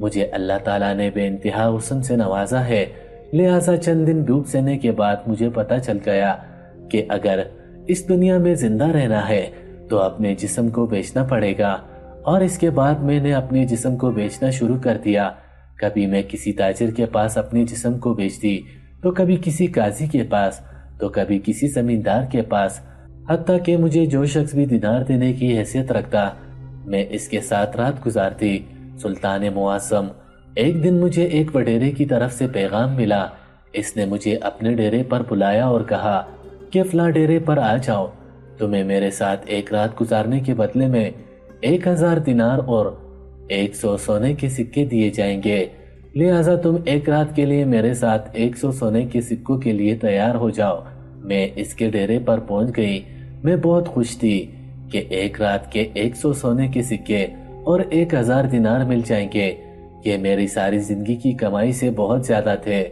مجھے اللہ تعالیٰ نے بے انتہا حسن سے نوازا ہے، لہٰذا چند دن ڈوب سینے کے بعد مجھے پتہ چل گیا کہ اگر اس دنیا میں زندہ رہنا ہے تو اپنے جسم کو بیچنا پڑے گا، اور اس کے بعد میں نے اپنے جسم کو بیچنا شروع کر دیا۔ کبھی میں کسی تاجر کے پاس اپنے جسم کو بیچتی، تو کبھی کسی قاضی کے پاس، تو کبھی کسی زمیندار کے پاس، حتیٰ کہ مجھے جو شخص بھی دینار دینے کی حیثیت رکھتا میں اس کے ساتھ رات گزارتی۔ سلطان معظم، ایک دن مجھے ایک وڈیرے کی طرف سے پیغام ملا۔ اس نے مجھے اپنے ڈیرے پر بلایا اور کہا کہ فلاں ڈیرے پر آ جاؤ، تمہیں میرے ساتھ ایک رات گزارنے کے بدلے میں 1000 دینار اور 100 سونے کے سکے دیے جائیں گے، لہٰذا تم ایک رات کے لیے میرے ساتھ 100 سونے کے سکوں کے لیے تیار ہو جاؤ۔ میں اس کے ڈیرے پر پہنچ گئی۔ میں بہت خوش تھی کہ ایک رات کے 100 سونے کے سکے اور 1000 دینار مل جائیں گے۔ یہ میری ساری زندگی کی کمائی سے بہت زیادہ تھے،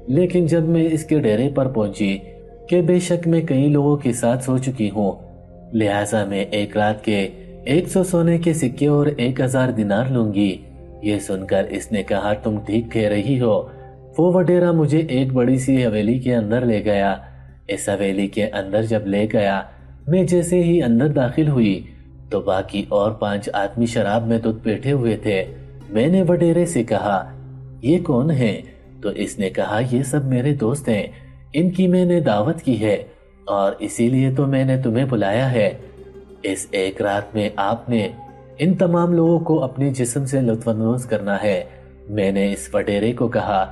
لیکن جب میں اس کے ڈیرے پر پہنچی کہ بے شک میں کئی لوگوں کے ساتھ سو چکی ہوں، لہٰذا میں ایک رات کے 100 سونے کے سکے اور 1000 دینار لوں گی۔ یہ سن کر اس نے کہا تم ٹھیک کہہ رہی ہو۔ وہ وڈیرا مجھے ایک بڑی سی حویلی کے اندر لے گیا۔ اس حویلی کے اندر جب لے گیا، میں جیسے ہی اندر داخل ہوئی تو باقی اور 5 آدمی شراب میں دھت بیٹھے ہوئے تھے۔ میں نے وڈیرے سے کہا یہ کون ہیں؟ تو اس نے کہا یہ سب میرے دوست ہیں، ان کی میں نے دعوت کی ہے اور اسی لیے تو میں نے تمہیں بلایا ہے۔ اس ایک رات میں آپ نے ان تمام لوگوں کو اپنے جسم سے لطف اندوز کرنا ہے۔ میں نے اس وڈیرے کو کہا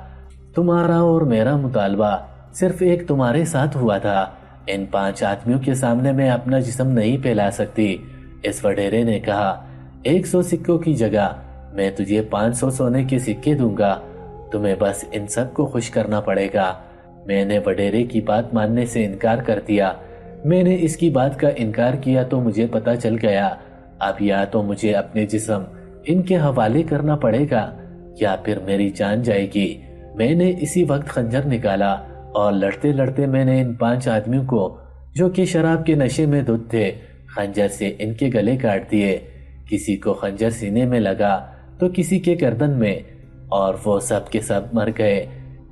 تمہارا اور میرا مطالبہ صرف ایک تمہارے ساتھ ہوا تھا، ان 5 آدمیوں کے سامنے میں اپنا جسم نہیں پھیلا سکتی۔ اس وڈیرے نے کہا 100 سکوں کی جگہ میں تجھے 500 سونے کے سکے دوں گا، تمہیں بس ان سب کو خوش کرنا پڑے گا۔ میں نے وڈیرے کی بات ماننے سے انکار کر دیا۔ میں نے اس کی بات کا انکار کیا تو مجھے پتہ چل گیا اب یا تو مجھے اپنے جسم ان کے حوالے کرنا پڑے گا یا پھر میری جان جائے گی۔ میں نے اسی وقت خنجر نکالا اور لڑتے لڑتے میں نے ان 5 آدمیوں کو جو کہ شراب کے نشے میں دھت تھے خنجر سے ان کے گلے کاٹ دیے۔ کسی کو خنجر سینے میں لگا تو کسی کے گردن میں، اور وہ سب کے سب مر گئے۔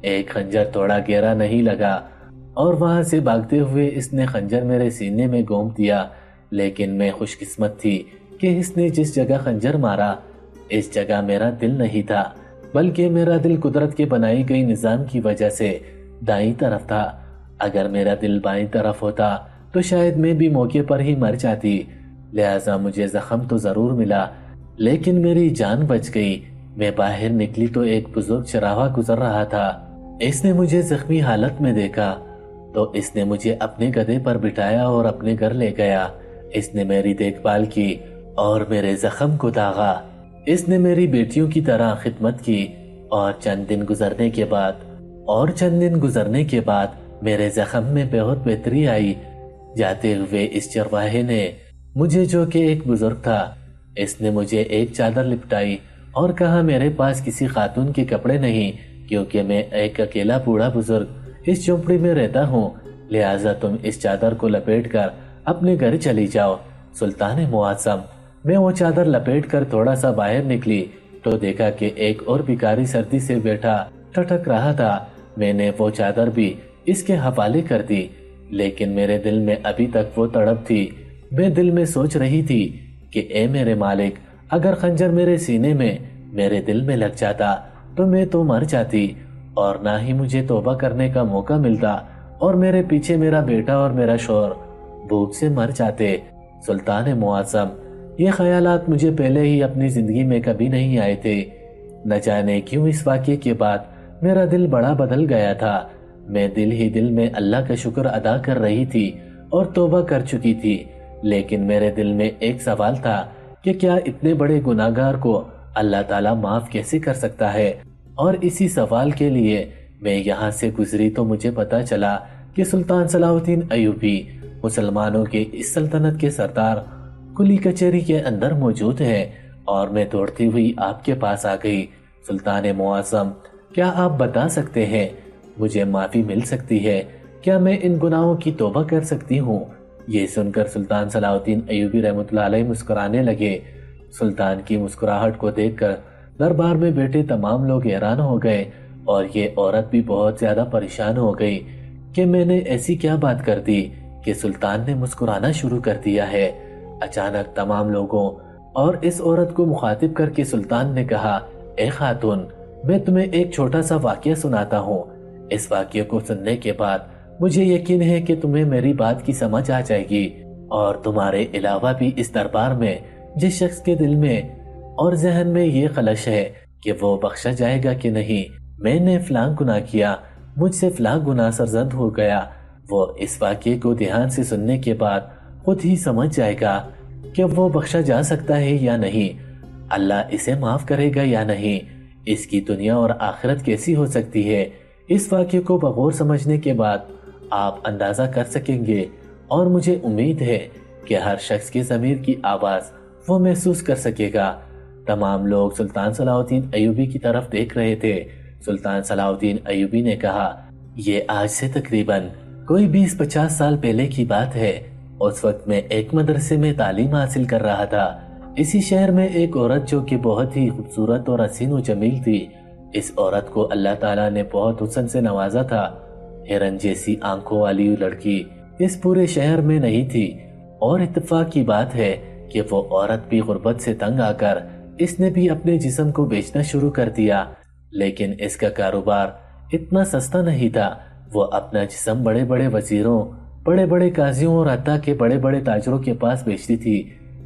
ایک خنجر تھوڑا گہرا نہیں لگا اور وہاں سے بھاگتے ہوئے اس نے خنجر میرے سینے میں گھونپ دیا، لیکن میں خوش قسمت تھی کہ اس نے جس جگہ خنجر مارا اس جگہ میرا دل نہیں تھا، بلکہ میرا دل قدرت کے بنائی گئی نظام کی وجہ سے دائیں طرف تھا۔ اگر میرا دل بائیں طرف ہوتا تو شاید میں بھی موقع پر ہی مر جاتی، لہٰذا مجھے زخم تو ضرور ملا لیکن میری جان بچ گئی۔ میں باہر نکلی تو ایک بزرگ چراغا گزر رہا تھا۔ اس نے مجھے زخمی حالت میں دیکھا تو اس نے مجھے اپنے گدھے پر بٹھایا اور اپنے گھر لے گیا۔ اس نے میری دیکھ بھال کی اور میرے زخم کو داغا۔ اس نے میری بیٹیوں کی طرح خدمت کی اور چند دن گزرنے کے بعد میرے زخم میں بہت بہتری آئی۔ جاتے ہوئے اس چرواہے نے مجھے، جو کہ ایک بزرگ تھا، اس نے مجھے ایک چادر لپٹائی اور کہا میرے پاس کسی خاتون کے کپڑے نہیں، کیونکہ میں ایک اکیلا بوڑھا بزرگ اس جھونپڑی میں رہتا ہوں، لہٰذا تم اس چادر کو لپیٹ کر اپنے گھر چلی جاؤ۔ سلطان معظم، میں وہ چادر لپیٹ کر تھوڑا سا باہر نکلی تو دیکھا کہ ایک اور بھکاری سردی سے بیٹھا ٹھٹک رہا تھا۔ میں نے وہ چادر بھی اس کے حوالے کر دی، لیکن میرے دل میں ابھی تک وہ تڑپ تھی۔ میں دل میں سوچ رہی تھی کہ اے میرے مالک، اگر خنجر میرے سینے میں میرے دل میں لگ جاتا تو میں تو مر جاتی اور نہ ہی مجھے توبہ کرنے کا موقع ملتا، اور میرے پیچھے میرا بیٹا اور میرا شوہر بھوک سے مر جاتے۔ سلطان معظم، یہ خیالات مجھے پہلے ہی اپنی زندگی میں کبھی نہیں آئے تھے۔ نہ جانے کیوں اس واقعے کے بعد میرا دل بڑا بدل گیا تھا۔ میں دل ہی دل میں اللہ کا شکر ادا کر رہی تھی اور توبہ کر چکی تھی، لیکن میرے دل میں ایک سوال تھا کہ کیا اتنے بڑے گناہگار کو اللہ تعالیٰ معاف کیسے کر سکتا ہے؟ اور اسی سوال کے لیے میں یہاں سے گزری تو مجھے پتا چلا کہ سلطان صلاح الدین ایوبی مسلمانوں کے اس سلطنت کے سردار قلی کچہری کے اندر موجود ہے، اور میں دوڑتی ہوئی آپ کے پاس آ گئی۔ سلطان معظم، کیا آپ بتا سکتے ہیں مجھے معافی مل سکتی ہے؟ کیا میں ان گناہوں کی توبہ کر سکتی ہوں؟ یہ سن کر سلطان صلاح الدین ایوبی رحمۃ اللہ علیہ مسکرانے لگے۔ سلطان کی مسکراہٹ کو دیکھ کر دربار میں بیٹھے تمام لوگ حیران ہو گئے اور یہ عورت بھی بہت زیادہ پریشان ہو گئی کہ میں نے ایسی کیا بات کر دی کہ سلطان نے مسکرانا شروع کر دیا ہے۔ اچانک تمام لوگوں اور اس عورت کو مخاطب کر کے سلطان نے کہا، اے خاتون، میں تمہیں ایک چھوٹا سا واقعہ سناتا ہوں۔ اس واقعے کو سننے کے بعد مجھے یقین ہے کہ تمہیں میری بات کی سمجھ آ جائے گی اور تمہارے علاوہ بھی اس دربار میں جس شخص کے دل میں اور ذہن میں یہ خلش ہے کہ وہ بخشا جائے گا کہ نہیں، میں نے فلاں گناہ کیا، مجھ سے فلاں گناہ سرزد ہو گیا، وہ اس واقعے کو دھیان سے سننے کے بعد خود ہی سمجھ جائے گا کہ وہ بخشا جا سکتا ہے یا نہیں، اللہ اسے معاف کرے گا یا نہیں، اس کی دنیا اور آخرت کیسی ہو سکتی ہے۔ اس واقعے کو بغور سمجھنے کے بعد آپ اندازہ کر سکیں گے اور مجھے امید ہے کہ ہر شخص کے ضمیر کی آواز وہ محسوس کر سکے گا۔ تمام لوگ سلطان صلاح الدین ایوبی کی طرف دیکھ رہے تھے۔ سلطان صلاح الدین ایوبی نے کہا، یہ آج سے تقریباً کوئی 20-50 سال پہلے کی بات ہے۔ اس وقت میں ایک مدرسے میں تعلیم حاصل کر رہا تھا۔ اسی شہر میں ایک عورت جو کہ بہت ہی خوبصورت اور حسین و جمیل تھی، اس عورت کو اللہ تعالیٰ نے بہت حسن سے نوازا تھا۔ ہرن جیسی آنکھوں والی لڑکی اس پورے شہر میں نہیں تھی، اور اتفاق کی بات ہے کہ وہ عورت بھی غربت سے تنگ آ کر اس نے بھی اپنے جسم کو بیچنا شروع کر دیا، لیکن اس کا کاروبار اتنا سستا نہیں تھا۔ وہ اپنا جسم بڑے بڑے وزیروں، بڑے بڑے قاضیوں اور حتیٰ کے بڑے بڑے تاجروں کے پاس بیچتی تھی۔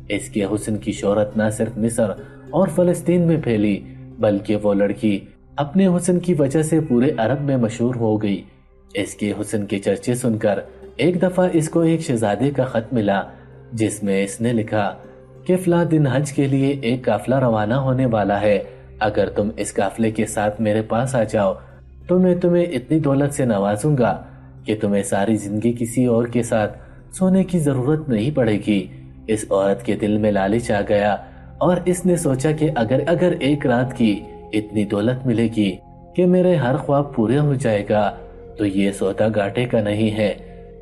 اس کے حسن کی شہرت نہ صرف مصر اور فلسطین میں پھیلی، بلکہ وہ لڑکی اپنے حسن کی وجہ سے پورے عرب میں مشہور ہو گئی۔ اس کے حسن کے چرچے سن کر ایک دفعہ اس کو ایک شہزادے کا خط ملا، جس میں اس نے لکھا کہ فلاں دن حج کے لیے ایک قافلہ روانہ ہونے والا ہے، اگر تم اس قافلے کے ساتھ میرے پاس آ جاؤ تو میں تمہیں اتنی دولت سے نوازوں گا کہ تمہیں ساری زندگی کسی اور کے ساتھ سونے کی ضرورت نہیں پڑے گی۔ اس عورت کے دل میں لالچ آ گیا اور اس نے سوچا کہ اگر ایک رات کی اتنی دولت ملے گی کہ میرے ہر خواب پورے ہو جائے گا تو یہ سودا گھاٹے کا نہیں ہے۔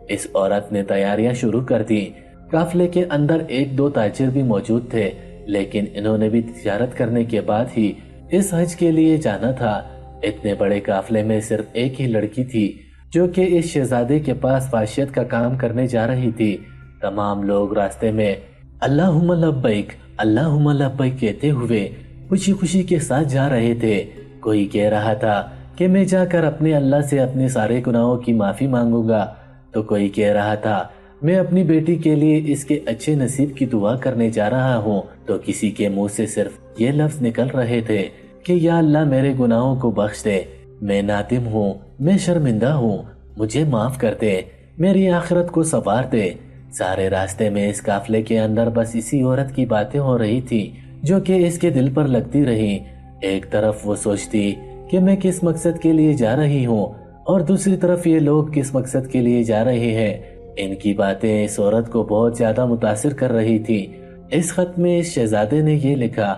اس عورت نے تیاریاں شروع کر دی۔ قافلے کے اندر 1-2 تاجر بھی موجود تھے، لیکن انہوں نے بھی تجارت کرنے کے بعد ہی اس حج کے لیے جانا تھا۔ اتنے بڑے قافلے میں صرف ایک ہی لڑکی تھی جو کہ اس شہزادے کے پاس فاشیت کا کام کرنے جا رہی تھی۔ تمام لوگ راستے میں اللہم لبیک اللہم لبیک کہتے ہوئے خوشی خوشی کے ساتھ جا رہے تھے۔ کوئی کہہ رہا تھا کہ میں جا کر اپنے اللہ سے اپنے سارے گناہوں کی معافی مانگوں گا، تو کوئی کہہ رہا تھا میں اپنی بیٹی کے لیے اس کے اچھے نصیب کی دعا کرنے جا رہا ہوں، تو کسی کے منہ سے صرف یہ لفظ نکل رہے تھے کہ یا اللہ میرے گناہوں کو بخش دے، میں نادم ہوں، میں شرمندہ ہوں، مجھے معاف کر دے، میری آخرت کو سنوار دے۔ سارے راستے میں اس قافلے کے اندر بس اسی عورت کی باتیں ہو رہی تھی جو کہ اس کے دل پر لگتی رہی۔ ایک طرف وہ سوچتی کہ میں کس مقصد کے لیے جا رہی ہوں، اور دوسری طرف یہ لوگ کس مقصد کے لیے جا رہے ہیں۔ ان کی باتیں اس عورت کو بہت زیادہ متاثر کر رہی تھی۔ اس خط میں اس شہزادے نے یہ لکھا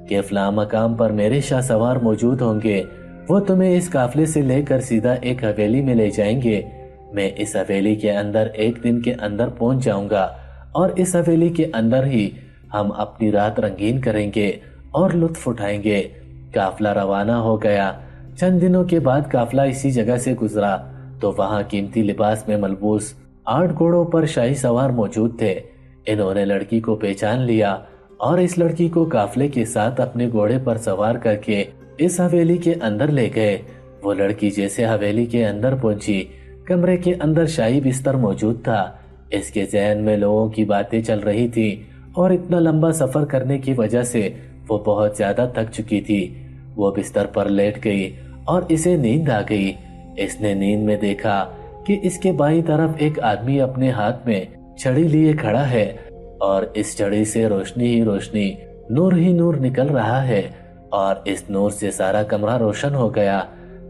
کہ فلاں مقام پر میرے شاہ سوار موجود ہوں گے، وہ تمہیں اس قافلے سے لے کر سیدھا ایک حویلی میں لے جائیں گے۔ میں اس حویلی کے اندر 1 دن کے اندر پہنچ جاؤں گا، اور اس حویلی کے اندر ہی ہم اپنی رات رنگین کریں گے اور لطف اٹھائیں گے۔ قافلہ روانہ ہو گیا۔ چند دنوں کے بعد قافلہ اسی جگہ سے گزرا تو وہاں قیمتی لباس میں ملبوس 8 گھوڑوں پر شاہی سوار موجود تھے۔ انہوں نے لڑکی کو پہچان لیا اور اس لڑکی کو قافلے کے ساتھ اپنے گھوڑے پر سوار کر کے اس حویلی کے اندر لے گئے۔ وہ لڑکی جیسے حویلی کے اندر پہنچی، کمرے کے اندر شاہی بستر موجود تھا۔ اس کے ذہن میں لوگوں کی باتیں چل رہی تھی، اور اتنا لمبا سفر کرنے کی وجہ سے وہ بہت زیادہ تھک چکی تھی۔ وہ بستر پر لیٹ گئی اور اسے نیند آ گئی۔ اس نے نیند میں دیکھا کہ اس کے بائیں طرف ایک آدمی اپنے ہاتھ میں چھڑی لیے کھڑا ہے، اور اس چھڑی سے روشنی ہی روشنی، نور ہی نور نکل رہا ہے، اور اس نور سے سارا کمرہ روشن ہو گیا۔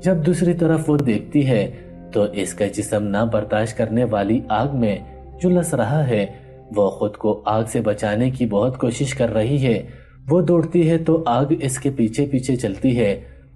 جب دوسری طرف وہ دیکھتی ہے تو اس کا جسم نہ برداشت کرنے والی آگ میں جھلس رہا ہے۔ وہ خود کو آگ سے بچانے کی بہت کوشش کر رہی ہے۔ وہ دوڑتی ہے تو آگ اس کے پیچھے پیچھے چلتی ہے۔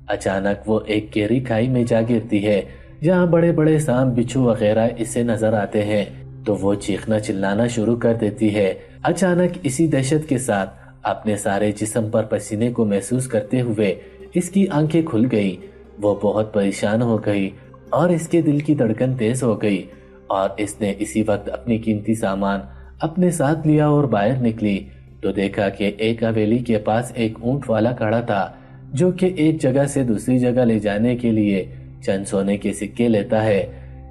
اچانک وہ ایک گہری کھائی میں جا گرتی ہے، جہاں بڑے بڑے سانپ، بچھو وغیرہ اسے نظر آتے ہیں، تو وہ چیخنا چلانا شروع کر دیتی ہے۔ اچانک اسی دہشت کے ساتھ اپنے سارے جسم پر پسینے کو محسوس کرتے ہوئے اس کی آنکھیں کھل گئی۔ وہ بہت پریشان ہو گئی اور اس کے دل کی دھڑکن تیز ہو گئی، اور اس نے اسی وقت اپنی قیمتی سامان اپنے ساتھ لیا اور باہر نکلی تو دیکھا کہ ایک حویلی کے پاس ایک اونٹ والا کھڑا تھا جو کہ ایک جگہ سے دوسری جگہ لے جانے کے لیے چند سونے کے سکے لیتا ہے۔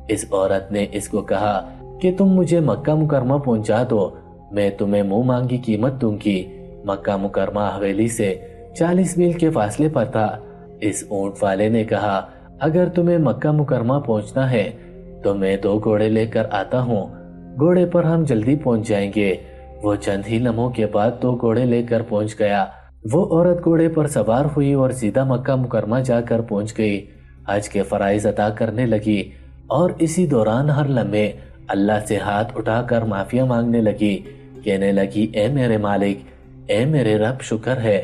اس عورت نے اس کو کہا کہ تم مجھے مکہ مکرمہ پہنچا دو، میں تمہیں منہ مانگی قیمت دوں گی۔ مکہ مکرمہ حویلی سے 40 میل کے فاصلے پر تھا۔ اس اونٹ والے نے کہا اگر تمہیں مکہ مکرمہ پہنچنا ہے تو میں 2 گھوڑے لے کر آتا ہوں، گھوڑے پر ہم جلدی پہنچ جائیں گے۔ وہ چند ہی لمحوں کے بعد 2 گھوڑے لے کر پہنچ گیا۔ وہ عورت گھوڑے پر سوار ہوئی اور سیدھا مکہ مکرمہ جا کر پہنچ گئی، حج کے فرائض ادا کرنے لگی اور اسی دوران ہر لمحے اللہ سے ہاتھ اٹھا کر معافیا مانگنے لگی، کہنے لگی اے میرے مالک، اے میرے رب، شکر ہے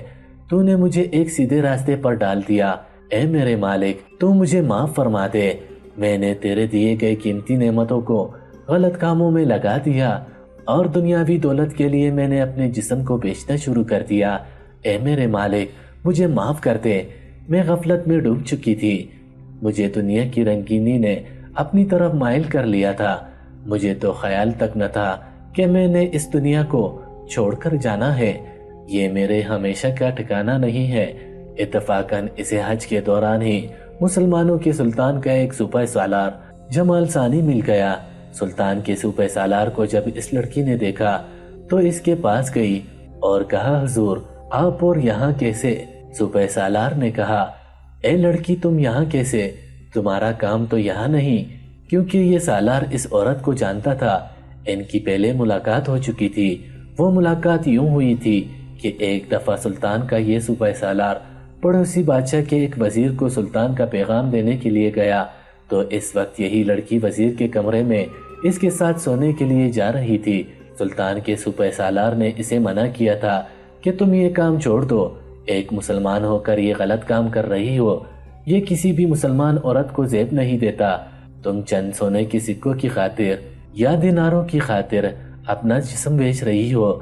تو نے مجھے ایک سیدھے راستے پر ڈال دیا۔ اے میرے مالک، تو مجھے معاف فرما دے، میں نے تیرے دیے گئے قیمتی نعمتوں کو غلط کاموں میں لگا دیا اور دنیاوی دولت کے لیے میں نے اپنے جسم کو بیچنا شروع کر دیا۔ اے میرے مالک، مجھے معاف کر دے، میں غفلت میں ڈوب چکی تھی، مجھے دنیا کی رنگینی نے اپنی طرف مائل کر لیا تھا، مجھے تو خیال تک نہ تھا کہ میں نے اس دنیا کو چھوڑ کر جانا ہے، یہ میرے ہمیشہ کا ٹھکانہ نہیں ہے۔ اتفاقاً اسے حج کے دوران ہی مسلمانوں کے سلطان کا ایک سپہ سالار جمال ثانی مل گیا۔ سلطان کے سپہ سالار کو جب اس لڑکی نے دیکھا تو اس کے پاس گئی اور کہا حضور آپ اور یہاں کیسے؟ سپہ سالار نے کہا اے لڑکی تم یہاں کیسے؟ تمہارا کام تو یہاں نہیں، کیونکہ یہ سالار اس عورت کو جانتا تھا، ان کی پہلے ملاقات ہو چکی تھی۔ وہ ملاقات یوں ہوئی تھی کہ ایک دفعہ سلطان کا یہ سپہ سالار پڑوسی بادشاہ کے ایک وزیر کو سلطان کا پیغام دینے کے لیے گیا تو اس وقت یہی لڑکی وزیر کے کمرے میں اس کے ساتھ سونے کے لیے جا رہی تھی۔ سلطان کے سپہ سالار نے اسے منع کیا تھا کہ تم یہ کام چھوڑ دو، ایک مسلمان ہو کر یہ غلط کام کر رہی ہو، یہ کسی بھی مسلمان عورت کو زیب نہیں دیتا، تم چند سونے کے سکوں کی خاطر یا دیناروں کی خاطر اپنا جسم بیچ رہی ہو،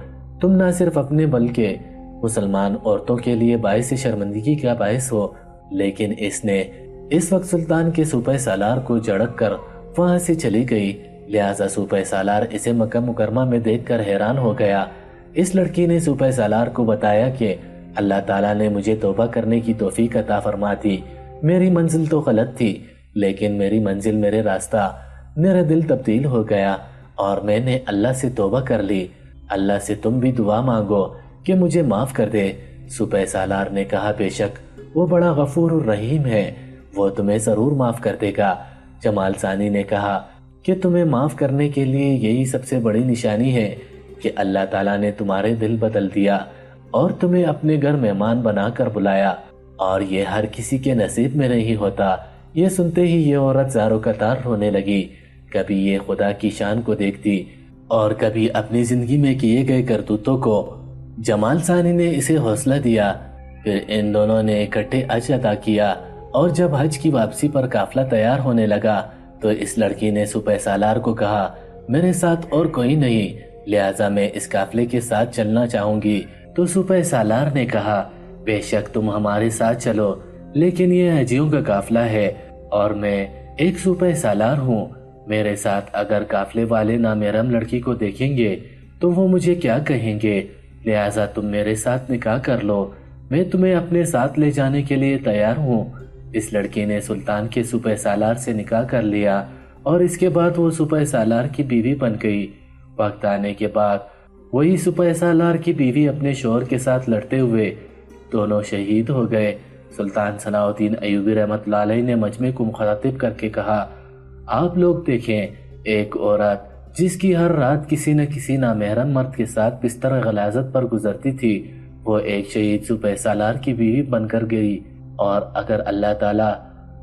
تم نہ صرف اپنے بلکہ مسلمان عورتوں کے لیے باعث شرمندگی کا باعث ہو۔ لیکن اس نے اس وقت سلطان کے سپہ سالار کو جھڑک کر وہاں سے چلی گئی، لہٰذا سپہ سالار اسے مکہ مکرمہ میں دیکھ کر حیران ہو گیا۔ اس لڑکی نے سپہ سالار کو بتایا کہ اللہ تعالیٰ نے مجھے توبہ کرنے کی توفیق عطا فرما دی، میری منزل تو غلط تھی لیکن میری منزل میرے راستہ، میرا دل تبدیل ہو گیا اور میں نے اللہ سے توبہ کر لی، اللہ سے تم بھی دعا مانگو کہ مجھے معاف کر دے۔ سپہ سالار نے کہا بے شک وہ بڑا غفور الرحیم ہے، وہ تمہیں ضرور معاف کر دے گا۔ جمال ثانی نے کہا کہ تمہیں معاف کرنے کے لیے یہی سب سے بڑی نشانی ہے کہ اللہ تعالیٰ نے تمہارے دل بدل دیا اور تمہیں اپنے گھر مہمان بنا کر بلایا، اور یہ ہر کسی کے نصیب میں نہیں ہوتا۔ یہ سنتے ہی یہ عورت زاروں قطار رونے لگی، کبھی یہ خدا کی شان کو دیکھتی اور کبھی اپنی زندگی میں کیے گئے کرتوتوں کو۔ جمال ثانی نے اسے حوصلہ دیا، پھر ان دونوں نے اکٹھے حج ادا کیا، اور جب حج کی واپسی پر قافلہ تیار ہونے لگا تو اس لڑکی نے سپہ سالار کو کہا میرے ساتھ اور کوئی نہیں، لہٰذا میں اس قافلے کے ساتھ چلنا چاہوں گی۔ تو سپہ سالار نے کہا بے شک تم ہمارے ساتھ چلو، لیکن یہ حجیوں کا قافلہ ہے اور میں ایک سپہ سالار ہوں، میرے ساتھ اگر قافلے والے نامحرم لڑکی کو دیکھیں گے تو وہ مجھے کیا کہیں گے، لہٰذا تم میرے ساتھ نکاح کر لو، میں تمہیں اپنے ساتھ لے جانے کے لیے تیار ہوں۔ اس لڑکی نے سلطان کے سپہ سالار سے نکاح کر لیا اور اس کے بعد وہ سپہ سالار کی بیوی بن گئی۔ وقت آنے کے بعد وہی سپہ سالار کی بیوی اپنے شوہر کے ساتھ لڑتے ہوئے دونوں شہید ہو گئے۔ سلطان صلاح الدین ایوبی رحمۃ اللہ علیہ نے مجمع کو مخاطب کر کے کہا آپ لوگ دیکھیں، ایک عورت جس کی ہر رات کسی نہ کسی نامحرم مرد کے ساتھ بستر غلاظت پر گزرتی تھی، وہ ایک شہید سپہ سالار کی بیوی بن کر گئی، اور اگر اللہ تعالیٰ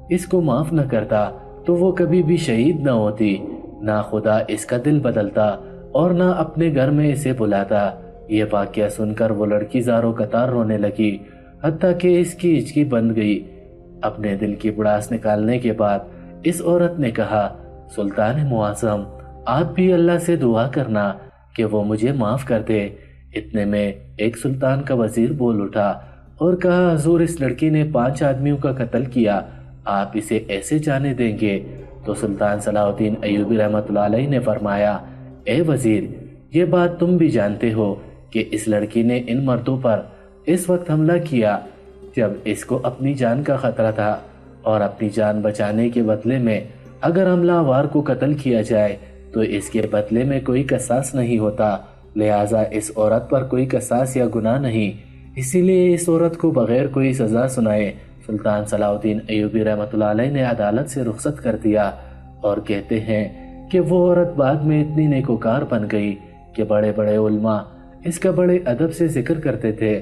اس کو معاف نہ کرتا تو وہ کبھی بھی شہید نہ ہوتی، نہ خدا اس کا دل بدلتا اور نہ اپنے گھر میں اسے بلاتا۔ یہ واقعہ سن کر وہ لڑکی زاروں قطار رونے لگی، حتیٰ کہ اس کی ہچکی بند گئی۔ اپنے دل کی بڑاس نکالنے کے بعد اس عورت نے کہا سلطان معظم، آپ بھی اللہ سے دعا کرنا کہ وہ مجھے معاف کر دے، اتنے میں ایک سلطان کا وزیر بول اٹھا اور کہا، حضور اس لڑکی نے 5 آدمیوں کا قتل کیا، آپ اسے ایسے جانے دیں گے؟ تو سلطان صلاح الدین ایوبی رحمۃ اللہ علیہ نے فرمایا، اے وزیر، یہ بات تم بھی جانتے ہو کہ اس لڑکی نے ان مردوں پر اس وقت حملہ کیا جب اس کو اپنی جان کا خطرہ تھا، اور اپنی جان بچانے کے بدلے میں اگر حملہ آور کو قتل کیا جائے تو اس کے بدلے میں کوئی قصاص نہیں ہوتا، لہٰذا اس عورت پر کوئی قصاص یا گناہ نہیں، اسی لیے اس عورت کو بغیر کوئی سزا سنائے سلطان صلاح الدین ایوبی رحمۃ اللہ علیہ نے عدالت سے رخصت کر دیا۔ اور کہتے ہیں کہ وہ عورت بعد میں اتنی نیکوکار بن گئی کہ بڑے بڑے علماء اس کا بڑے ادب سے ذکر کرتے تھے،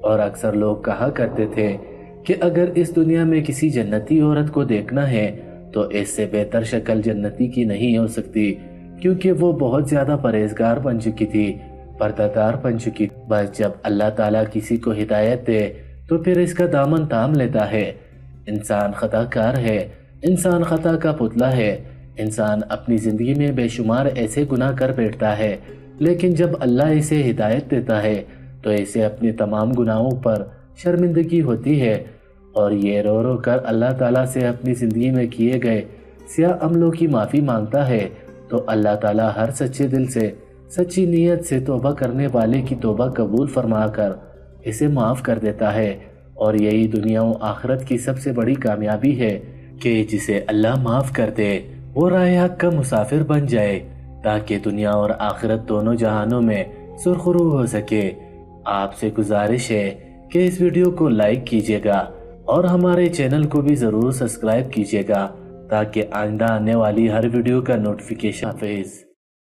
اور اکثر لوگ کہا کرتے تھے کہ اگر اس دنیا میں کسی جنتی عورت کو دیکھنا ہے تو اس سے بہتر شکل جنتی کی نہیں ہو سکتی، کیونکہ وہ بہت زیادہ پرہیزگار بن چکی تھی، پردہ دار بن چکی۔ بس جب اللہ تعالیٰ کسی کو ہدایت دے تو پھر اس کا دامن تھام لیتا ہے۔ انسان خطا کار ہے، انسان خطا کا پتلا ہے، انسان اپنی زندگی میں بے شمار ایسے گناہ کر بیٹھتا ہے، لیکن جب اللہ اسے ہدایت دیتا ہے تو اسے اپنے تمام گناہوں پر شرمندگی ہوتی ہے، اور یہ رو رو کر اللہ تعالیٰ سے اپنی زندگی میں کیے گئے سیاہ عملوں کی معافی مانگتا ہے، تو اللہ تعالیٰ ہر سچے دل سے، سچی نیت سے توبہ کرنے والے کی توبہ قبول فرما کر اسے معاف کر دیتا ہے۔ اور یہی دنیا و آخرت کی سب سے بڑی کامیابی ہے کہ جسے اللہ معاف کر دے وہ راہ حق کا مسافر بن جائے، تاکہ دنیا اور آخرت دونوں جہانوں میں سرخرو ہو سکے۔ آپ سے گزارش ہے کہ اس ویڈیو کو لائک کیجیے گا اور ہمارے چینل کو بھی ضرور سبسکرائب کیجیے گا، تاکہ آئندہ آنے والی ہر ویڈیو کا نوٹیفیکیشن۔ حافظ۔